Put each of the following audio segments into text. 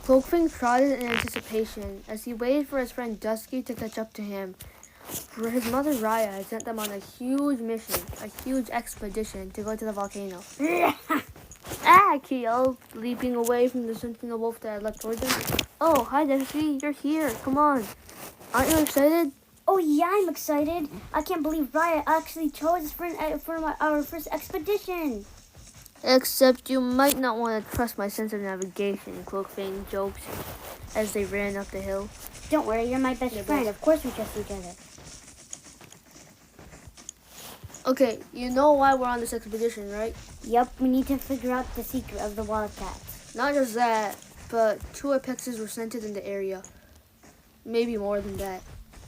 Cloakfang trotted in anticipation as he waited for his friend Dusky to catch up to him. For his mother Riya had sent them on a huge mission, a huge expedition to go to the volcano. He yelled, leaping away from the Sentinel wolf that had leapt towards him. Oh, hi Dusky, you're here. Come on. Aren't you excited? Oh yeah, I'm excited. I can't believe Riya actually chose us for our first expedition. Except you might not want to trust my sense of navigation, Cloakfang joked as they ran up the hill. Don't worry, you're my best friend. Of course we trust each other. Okay, you know why we're on this expedition, right? Yep, we need to figure out the secret of the wildcats. Not just that, but 2 apexes were scented in the area. Maybe more than that.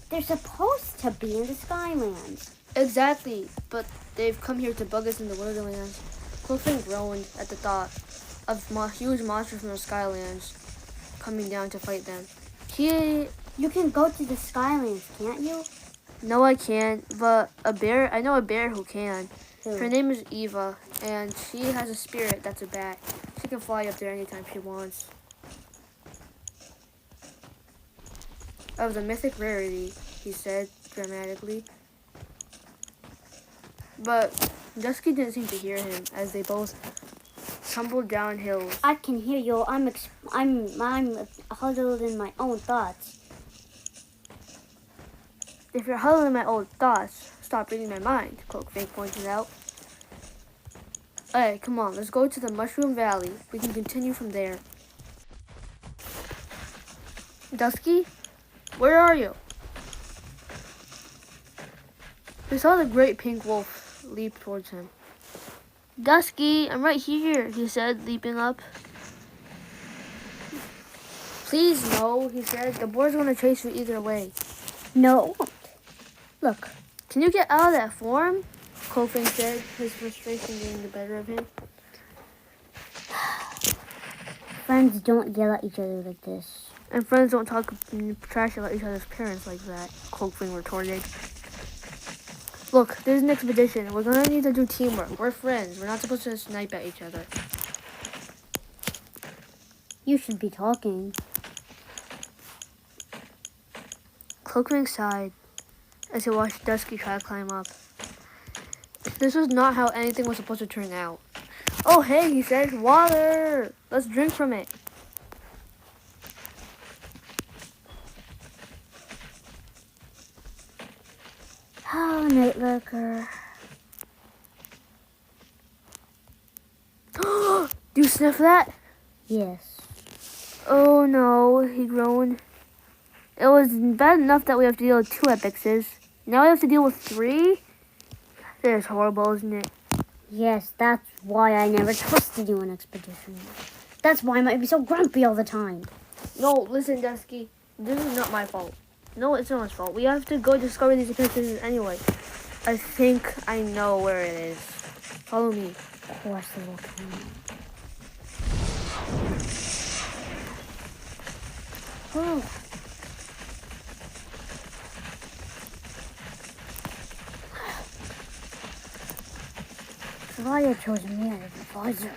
They're supposed to be in the Skylands. Exactly, but they've come here to bug us in the Wonderlands. Cloakfang groaned at the thought of huge monsters from the Skylands coming down to fight them. You can go to the Skylands, can't you? No, I can't, but I know a bear who can. Who? Her name is Eva, and she has a spirit that's a bat. She can fly up there anytime she wants. Of the mythic rarity, he said dramatically. But Dusky didn't seem to hear him as they both tumbled down hills. I can hear you. I'm huddled in my own thoughts. If you're huddled in my old thoughts, stop reading my mind, Cloakfang pointed out. Alright, come on, let's go to the Mushroom Valley. We can continue from there. Dusky? Where are you? He saw the great pink wolf leap towards him. Dusky, I'm right here, he said, leaping up. Please, no, he said. The boar's going to chase you either way. No, it won't. Look. Can you get out of that form? Cloakfang said, his frustration getting the better of him. Friends don't yell at each other like this. And friends don't talk trash about each other's parents like that, Cloakfang retorted. Look, there's an expedition. We're gonna need to do teamwork. We're friends. We're not supposed to snipe at each other. You should be talking. Cloakfang sighed as he watched Dusky try to climb up. This was not how anything was supposed to turn out. Oh, hey, he said, water! Let's drink from it. Oh, night lurker. Do you sniff that? Yes. Oh no, he groaned. It was bad enough that we have to deal with 2 epixes. Now we have to deal with 3? That is horrible, isn't it? Yes, that's why I never trusted you on expeditions. That's why I might be so grumpy all the time. No, listen, Dusky. This is not my fault. No, it's not my fault. We have to go discover these epixes anyway. I think I know where it is. Follow me. Of course they will come. Oh. Riya chose me as an advisor.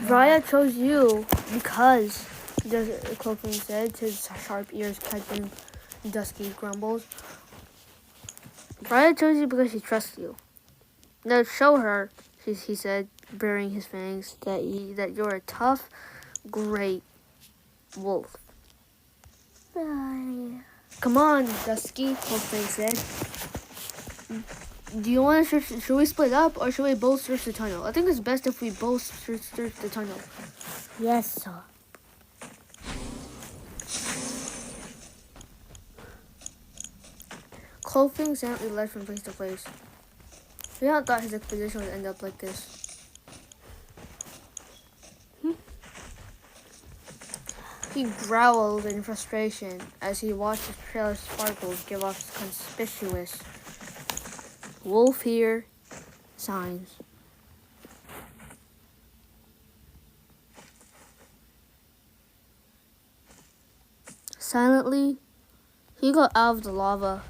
Riya chose you because, Cloakfang said, his sharp ears catching Dusky's grumbles. Riya chose you because she trusts you. Now show her, he said, baring his fangs, that you're a tough, great wolf. Bye. Come on, Dusky, Cloakfang said. Do you want to search? Should we split up or should we both search the tunnel? I think it's best if we both search the tunnel. Yes, sir. Cloakfang silently led from place to place. He had thought his expedition would end up like this. He growled in frustration as he watched his trail of sparkles give off conspicuous wolf here signs. Silently, he got out of the lava.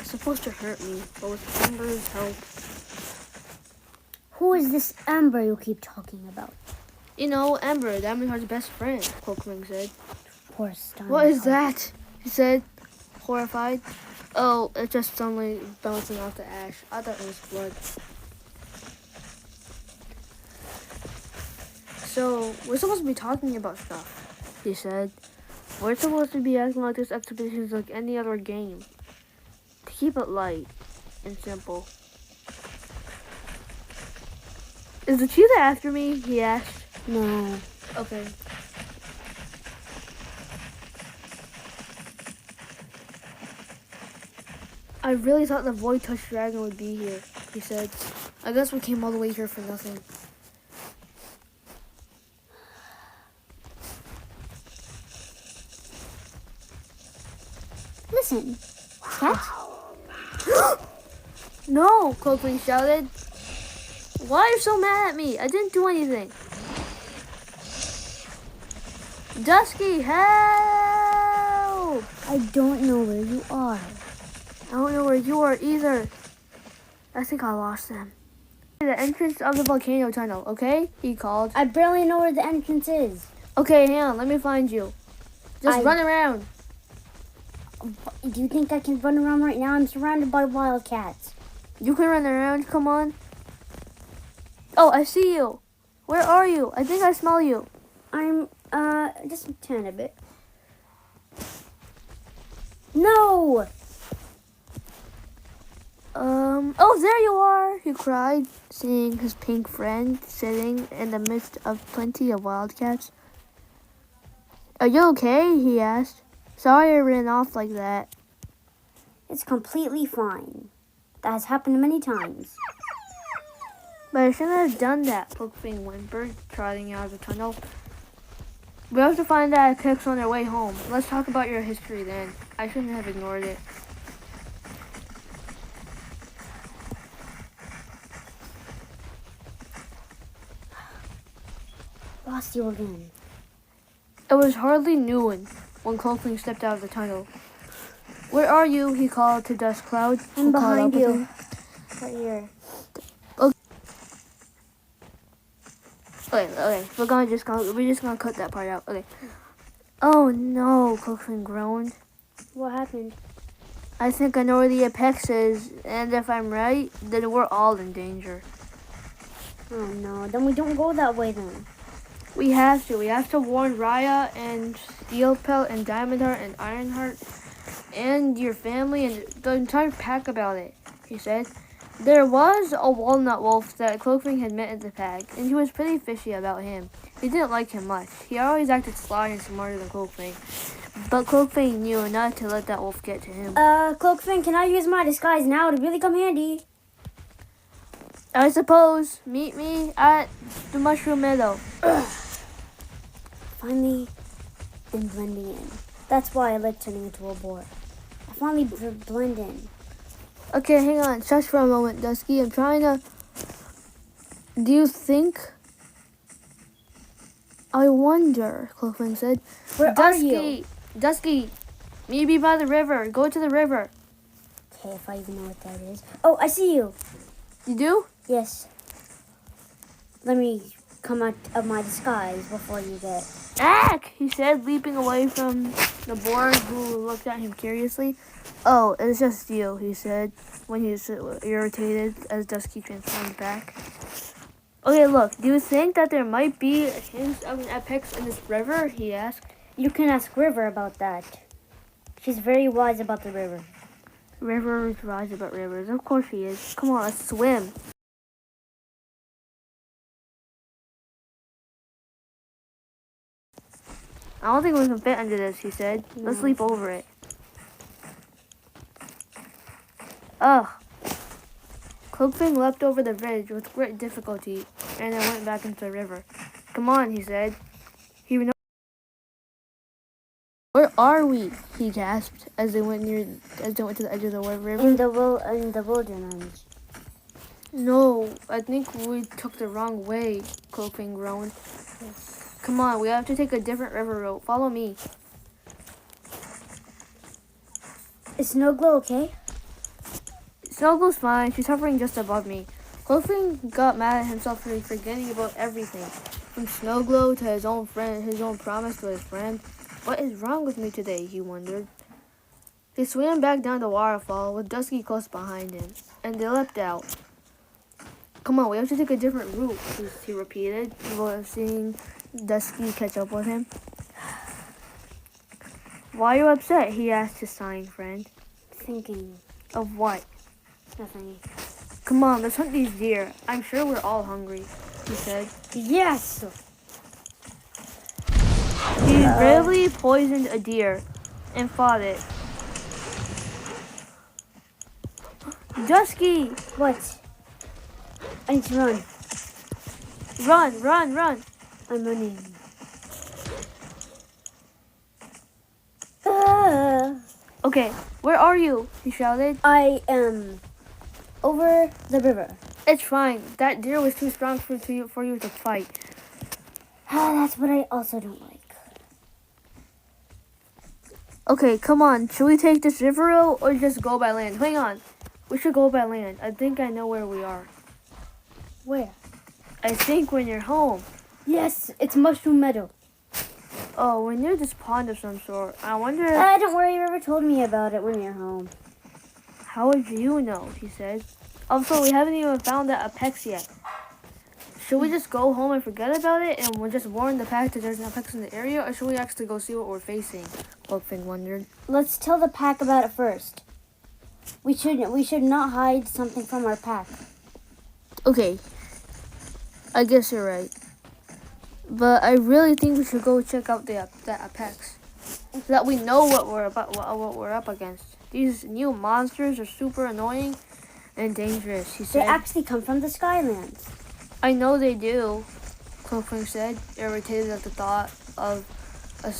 It's supposed to hurt me, but with Ember's help. Who is this Ember you keep talking about? You know, Ember, Diamond Heart's best friend, Cloakfang said. Poor Stein. What is that? He said, horrified. Oh, it's just sunlight bouncing off the ash. I thought it was blood. So, we're supposed to be talking about stuff, he said. We're supposed to be acting like this expedition is like any other game. To keep it light and simple. Is the cheetah after me? He asked. No. Okay. I really thought the Void Touch Dragon would be here, he said. I guess we came all the way here for nothing. Listen, cat. No, Cloakfang shouted. Why are you so mad at me? I didn't do anything. Dusky, help! I don't know where you are. I don't know where you are either. I think I lost them. The entrance of the volcano tunnel, okay? He called. I barely know where the entrance is. Okay, hang on, let me find you. Just run around. Do you think I can run around right now? I'm surrounded by wildcats. You can run around, come on. Oh, I see you. Where are you? I think I smell you. I'm, just a tiny bit. No! Oh, there you are, he cried, seeing his pink friend sitting in the midst of plenty of wildcats. Are you okay? He asked. Sorry I ran off like that. It's completely fine. That has happened many times. But I shouldn't have done that, Cloakfang whimpered, trotting out of the tunnel. We have to find that Apex on their way home. Let's talk about your history then. I shouldn't have ignored it. Lost you again. It was hardly noon when Cloakfang stepped out of the tunnel. Where are you? He called to Duskcloud. I'm behind you. Right here. Okay. We're just gonna cut that part out. Okay. Oh no, Cloakfang groaned. What happened? I think I know where the Apex is, and if I'm right, then we're all in danger. Oh no, then we don't go that way then. We have to. We have to warn Riya and Steelpelt and Diamondheart and Ironheart and your family and the entire pack about it, he said. There was a walnut wolf that Cloakfang had met in the pack, and he was pretty fishy about him. He didn't like him much. He always acted sly and smarter than Cloakfang. But Cloakfang knew not to let that wolf get to him. Cloakfang, can I use my disguise now to really come handy? I suppose. Meet me at the Mushroom Meadow. Finally been blending in. That's why I like turning into a boar. I finally blend in. Okay, hang on. Shush for a moment, Dusky. I'm trying to... Do you think... I wonder, Cloakfang said. Where are you? Dusky, meet me by the river. Go to the river. Okay, if I even know what that is. Oh, I see you. You do? Yes. Let me come out of my disguise before you get... Ack! He said, leaping away from the boar who looked at him curiously. Oh, it's just you, he said, when he was irritated as Dusky transformed back. Okay, look, do you think that there might be a hint of an Apex in this river? He asked. You can ask River about that. She's very wise about the river. River is wise about rivers. Of course she is. Come on, let's swim. I don't think we can fit under this, he said. Let's leap over it. Ugh. Cloakfang leapt over the bridge with great difficulty and then went back into the river. Come on, he said. Where are we? He gasped as they went to the edge of the river. In the wilderness. No, I think we took the wrong way, Cloakfang groaned. Come on, we have to take a different river route. Follow me. Is Snowglow okay? Snowglow's fine. She's hovering just above me. Cloakfang got mad at himself for forgetting about everything. From snow glow to his own promise to his friend. What is wrong with me today, he wondered. He swam back down the waterfall with Dusky close behind him, and they leapt out. Come on, we have to take a different route, he repeated, seeing Dusky catch up with him. Why are you upset? He asked his sighing friend. Thinking. Of what? Nothing. Come on, let's hunt these deer. I'm sure we're all hungry, he said. Yes! He bravely poisoned a deer and fought it. Dusky! What? I need to run. Run! I'm running. Okay, where are you? He shouted. I am over the river. It's fine. That deer was too strong for you to fight. That's what I also don't like. Okay, come on. Should we take this river road or just go by land? Hang on. We should go by land. I think I know where we are. Where? I think we're near home. Yes, it's Mushroom Meadow. Oh, we're near this pond of some sort. I wonder... Don't worry, you never told me about it when you're home. How would you know? He said. Also, we haven't even found that apex yet. Should we just go home and forget about it and we'll just warn the pack that there's an apex in the area, or should we actually go see what we're facing? Cloakfang wondered. Let's tell the pack about it first. We should not hide something from our pack. Okay. I guess you're right. But I really think we should go check out that apex, so that we know what we're up against. These new monsters are super annoying and dangerous, he said. They actually come from the Skylands. I know they do, Cloakfang said, irritated at the thought of a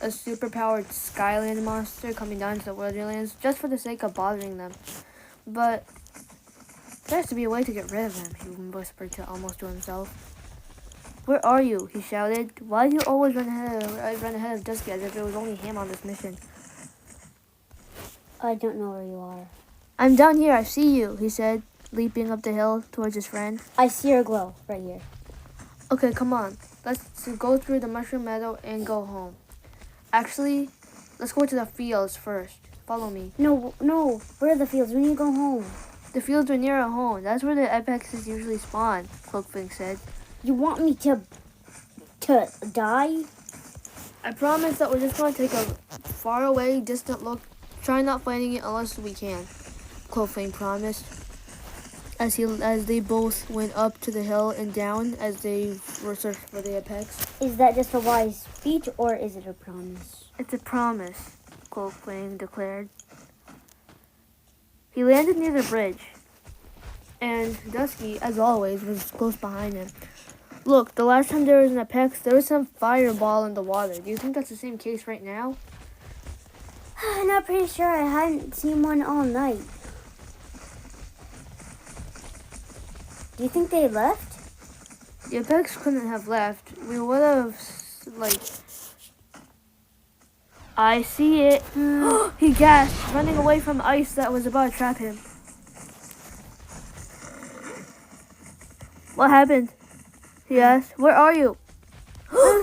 superpowered Skyland monster coming down to the Wonderlands just for the sake of bothering them. But there has to be a way to get rid of them, he whispered almost to himself. Where are you? He shouted. Why do you always run ahead of Dusky as if it was only him on this mission? I don't know where you are. I'm down here. I see you, he said, leaping up the hill towards his friend. I see your glow right here. Okay, come on. Let's go through the Mushroom Meadow and go home. Actually, let's go to the fields first. Follow me. No. Where are the fields? We need to go home. The fields are near our home. That's where the apexes usually spawn, Cloakfang said. You want me to die? I promise that we're just going to take a far away, distant look. Try not finding it unless we can, Cloakfang promised. As they both went up to the hill and down as they were searching for the apex. Is that just a wise speech or is it a promise? It's a promise, Cloakfang declared. He landed near the bridge, and Dusky, as always, was close behind him. Look, the last time there was an apex, there was some fireball in the water. Do you think that's the same case right now? I'm not pretty sure. I hadn't seen one all night. Do you think they left? The apex couldn't have left. We would have, I see it. He gasped, running away from ice that was about to trap him. What happened? He asked. Where are you?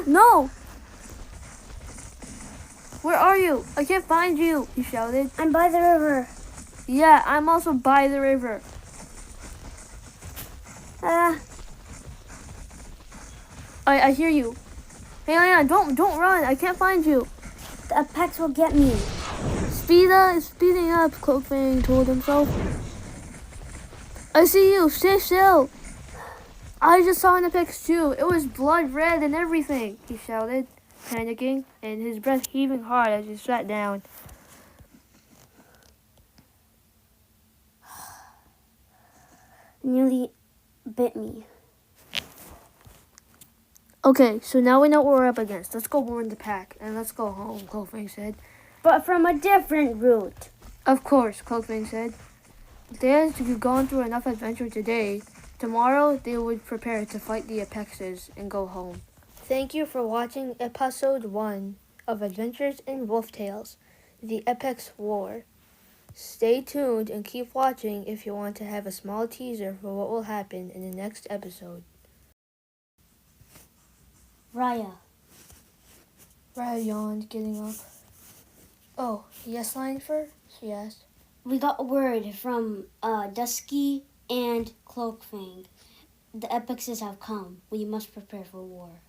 No! Where are you? I can't find you, he shouted. I'm by the river. Yeah, I'm also by the river. I hear you. Hang on, don't run. I can't find you. The apex will get me. Speeding up, Cloakfang told himself. I see you. Stay still. I just saw an apex too. It was blood red and everything, he shouted, panicking, and his breath heaving hard as he sat down. Nearly bit me. Okay, so now we know what we're up against. Let's go warn the pack, and let's go home, Cloakfang said. But from a different route. Of course, Cloakfang said. They've gone through enough adventure today. Tomorrow, they would prepare to fight the apexes and go home. Thank you for watching Epawsode 1 of Adventures in Wolf Tales, The Apex War. Stay tuned and keep watching if you want to have a small teaser for what will happen in the next episode. Riya. Riya yawned, getting up. Oh, yes, Lionfur? She asked. We got a word from Dusky and Cloakfang. The Epixes have come. We must prepare for war.